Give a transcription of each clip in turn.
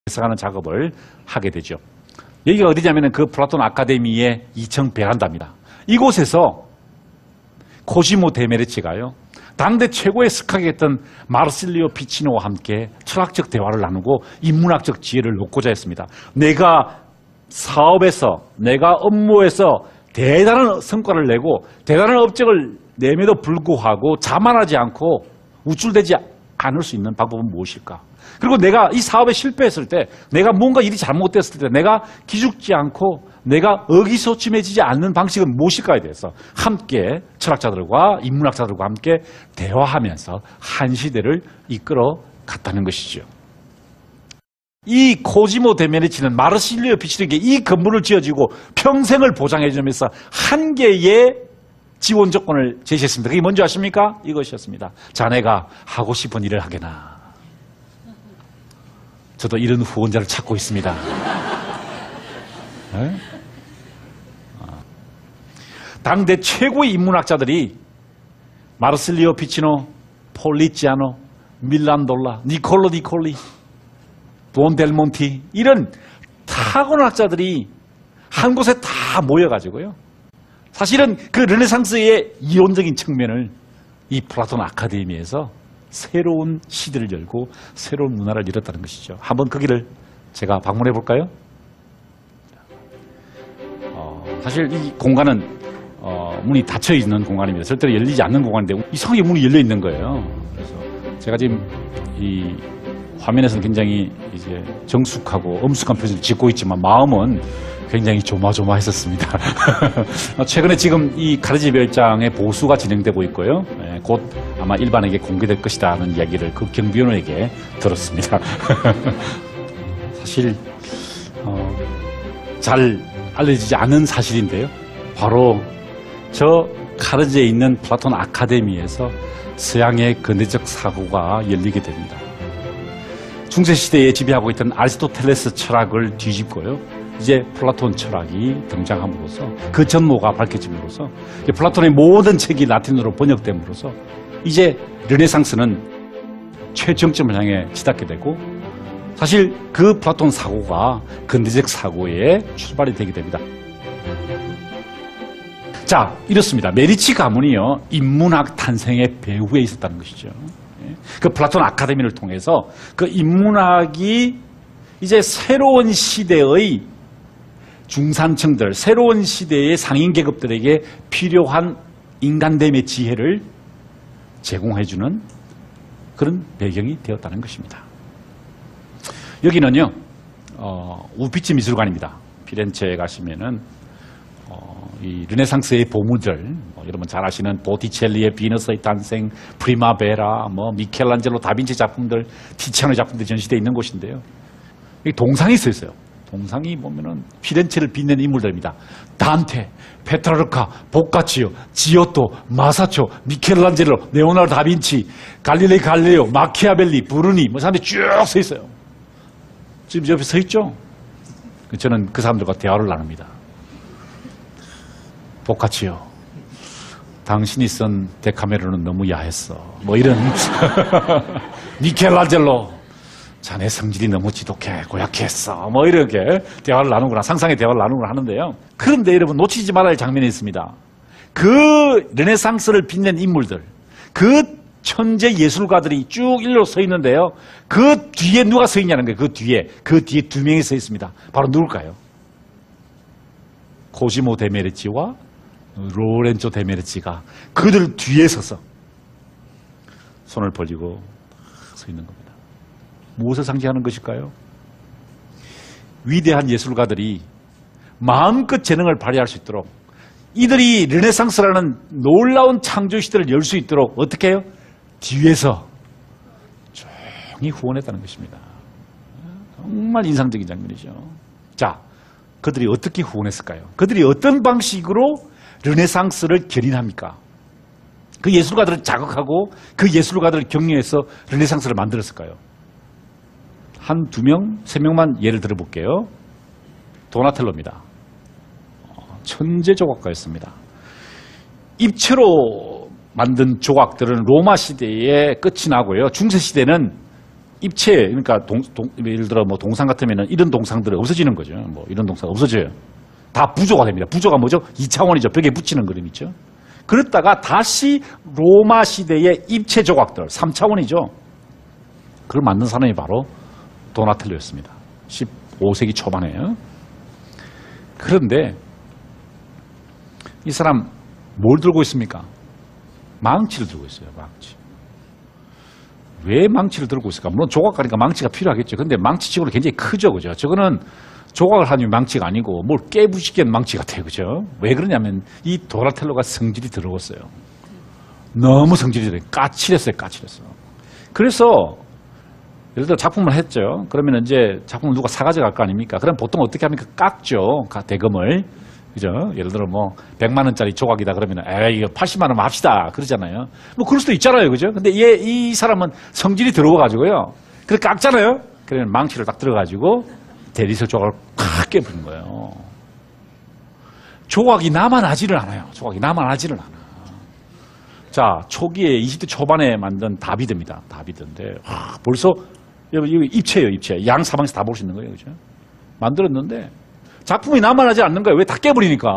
해석하는 작업을 하게 되죠. 여기가 어디냐면 그 플라톤 아카데미의 2층 베란다입니다. 이곳에서 코시모 데메르치가요, 당대 최고의 스카겠던 마르실리오 피치노와 함께 철학적 대화를 나누고 인문학적 지혜를 놓고자 했습니다. 내가 사업에서, 내가 업무에서 대단한 성과를 내고 대단한 업적을 내면도 불구하고 자만하지 않고 우쭐대지 않을 수 있는 방법은 무엇일까? 그리고 내가 이 사업에 실패했을 때, 내가 뭔가 일이 잘못됐을 때 내가 기죽지 않고 내가 의기소침해지지 않는 방식은 무엇일까에 대해서 함께 철학자들과 인문학자들과 함께 대화하면서 한 시대를 이끌어 갔다는 것이죠. 이 코시모 데메르치는 마르실리오 피치노에게 이 건물을 지어주고 평생을 보장해주면서 한 개의 지원 조건을 제시했습니다. 그게 뭔지 아십니까? 이것이었습니다. 자네가 하고 싶은 일을 하게나. 저도 이런 후원자를 찾고 있습니다. 네? 당대 최고의 인문학자들이 마르실리오 피치노, 폴리치아노, 밀란돌라, 니콜로 니콜리, 돈 델몬티, 이런 타고학자들이 한 곳에 다 모여가지고요. 사실은 그 르네상스의 이론적인 측면을 이 플라톤 아카데미에서 새로운 시대를 열고 새로운 문화를 열었다는 것이죠. 한번 그 길을 제가 방문해 볼까요? 사실 이 공간은 문이 닫혀 있는 공간입니다. 절대로 열리지 않는 공간인데 이상하게 문이 열려 있는 거예요. 그래서 제가 지금 이 화면에서는 굉장히 이제 정숙하고 엄숙한 표정을 짓고 있지만 마음은 굉장히 조마조마했었습니다. 최근에 지금 이 카르지 별장의 보수가 진행되고 있고요. 곧 아마 일반에게 공개될 것이다 하는 이야기를 그 경비원에게 들었습니다. 사실 잘 알려지지 않은 사실인데요. 바로 저 카르지에 있는 플라톤 아카데미에서 서양의 근대적 사고가 열리게 됩니다. 중세시대에 지배하고 있던 아리스토텔레스 철학을 뒤집고요. 이제 플라톤 철학이 등장함으로써 그 전모가 밝혀짐으로써 플라톤의 모든 책이 라틴어로 번역됨으로써 이제 르네상스는 최정점을 향해 치닫게 되고 사실 그 플라톤 사고가 근대적 사고의 출발이 되게 됩니다. 자, 이렇습니다. 메디치 가문이요, 인문학 탄생의 배후에 있었다는 것이죠. 그 플라톤 아카데미를 통해서 그 인문학이 이제 새로운 시대의 중산층들, 새로운 시대의 상인 계급들에게 필요한 인간됨의 지혜를 제공해주는 그런 배경이 되었다는 것입니다. 여기는요, 우피치 미술관입니다. 피렌체에 가시면은 이 르네상스의 보물들, 여러분 잘 아시는 보티첼리의 비너스의 탄생, 프리마베라, 미켈란젤로 다빈치 작품들, 티치아노 작품들이 전시되어 있는 곳인데요. 여기 동상이 써 있어요. 동상이 보면은 피렌체를 빛낸 인물들입니다. 단테, 페트라르카, 보카치오, 지오토, 마사초, 미켈란젤로, 레오나르도 다빈치, 갈릴레이 갈릴레오, 마키아벨리, 브루니, 사람들이 쭉 서 있어요. 지금 옆에 서 있죠? 저는 그 사람들과 대화를 나눕니다. 보카치오, 당신이 쓴 데카메론은 너무 야했어. 이런. 미켈란젤로, 자네 성질이 너무 지독해, 고약했어. 이렇게 대화를 나누거나 상상의 대화를 나누거나 하는데요. 그런데 여러분 놓치지 말아야 할 장면이 있습니다. 그 르네상스를 빛낸 인물들, 그 천재 예술가들이 쭉 일로 서 있는데요. 그 뒤에 누가 서 있냐는 거예요. 그 뒤에 두 명이 서 있습니다. 바로 누굴까요? 코시모 데메르치와 로렌조 데메르치가 그들 뒤에 서서 손을 벌리고 서 있는 겁니다. 무엇을 상징하는 것일까요? 위대한 예술가들이 마음껏 재능을 발휘할 수 있도록, 이들이 르네상스라는 놀라운 창조 시대를 열 수 있도록 어떻게 해요? 뒤에서 조용히 후원했다는 것입니다. 정말 인상적인 장면이죠. 자, 그들이 어떻게 후원했을까요? 그들이 어떤 방식으로 르네상스를 견인합니까? 그 예술가들을 자극하고 그 예술가들을 격려해서 르네상스를 만들었을까요? 한 두 명, 세 명만 예를 들어볼게요. 도나텔로입니다. 천재 조각가였습니다. 입체로 만든 조각들은 로마 시대에 끝이 나고요. 중세 시대는 입체, 그러니까 예를 들어 뭐 동상 같으면은 이런 동상들은 없어지는 거죠. 뭐 이런 동상 없어져요. 다 부조가 됩니다. 부조가 뭐죠? 2차원이죠. 벽에 붙이는 그림 있죠. 그랬다가 다시 로마 시대의 입체 조각들, 3차원이죠. 그걸 만든 사람이 바로 도나텔로였습니다. 15세기 초반에요. 그런데 이 사람 뭘 들고 있습니까? 망치를 들고 있어요. 망치. 왜 망치를 들고 있을까? 물론 조각가니까 망치가 필요하겠죠. 근데 망치치고는 굉장히 크죠. 그죠? 저거는 조각을 하는 망치가 아니고 뭘 깨부시기엔 망치 같아요. 그죠? 왜 그러냐면 이 도나텔로가 성질이 더러웠어요. 너무 성질이 더러워요. 까칠했어요. 까칠했어. 그래서 예를 들어 작품을 했죠. 그러면 이제 작품을 누가 사가져 갈 거 아닙니까? 그럼 보통 어떻게 합니까? 깎죠. 대금을. 그죠? 예를 들어 뭐 100만 원짜리 조각이다 그러면 에이, 이거 80만 원만 합시다. 그러잖아요. 뭐 그럴 수도 있잖아요. 그죠? 근데 이 사람은 성질이 더러워가지고요. 그래서 깎잖아요. 그러면 망치를 딱 들어가지고 대리석 조각을 팍 깨버린 거예요. 조각이 남아나지를 않아요. 조각이 남아나지를 않아. 자, 초기에 20대 초반에 만든 다비드입니다. 다비드인데 벌써 이거 입체예요. 입체. 양 사방에서 다 볼 수 있는 거예요. 그죠? 만들었는데 작품이 남아나지 않는 거예요. 왜 다 깨버리니까.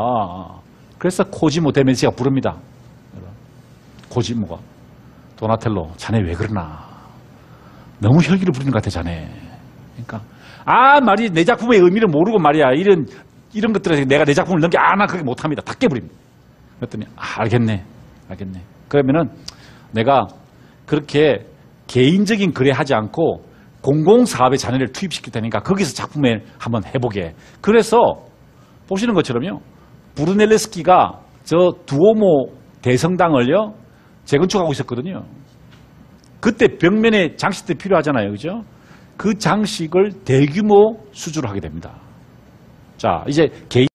그래서 코지모 데 메디치가 부릅니다. 코지모가 도나텔로 자네 왜 그러나. 너무 혈기를 부리는 것 같아 자네. 그러니까 말이 내 작품의 의미를 모르고 말이야. 이런 것들에 내가 내 작품을 넘겨 나 그렇게 못합니다. 다 깨버립니다. 그랬더니 알겠네. 그러면은 내가 그렇게 개인적인 거래 하지 않고 공공사업에 자네를 투입시킬 테니까 거기서 작품을 한번 해보게. 그래서 보시는 것처럼요. 브루넬레스키가 저 두오모 대성당을요 재건축하고 있었거든요. 그때 벽면에 장식들 필요하잖아요. 그죠? 그 장식을 대규모 수주를 하게 됩니다. 자, 이제 개인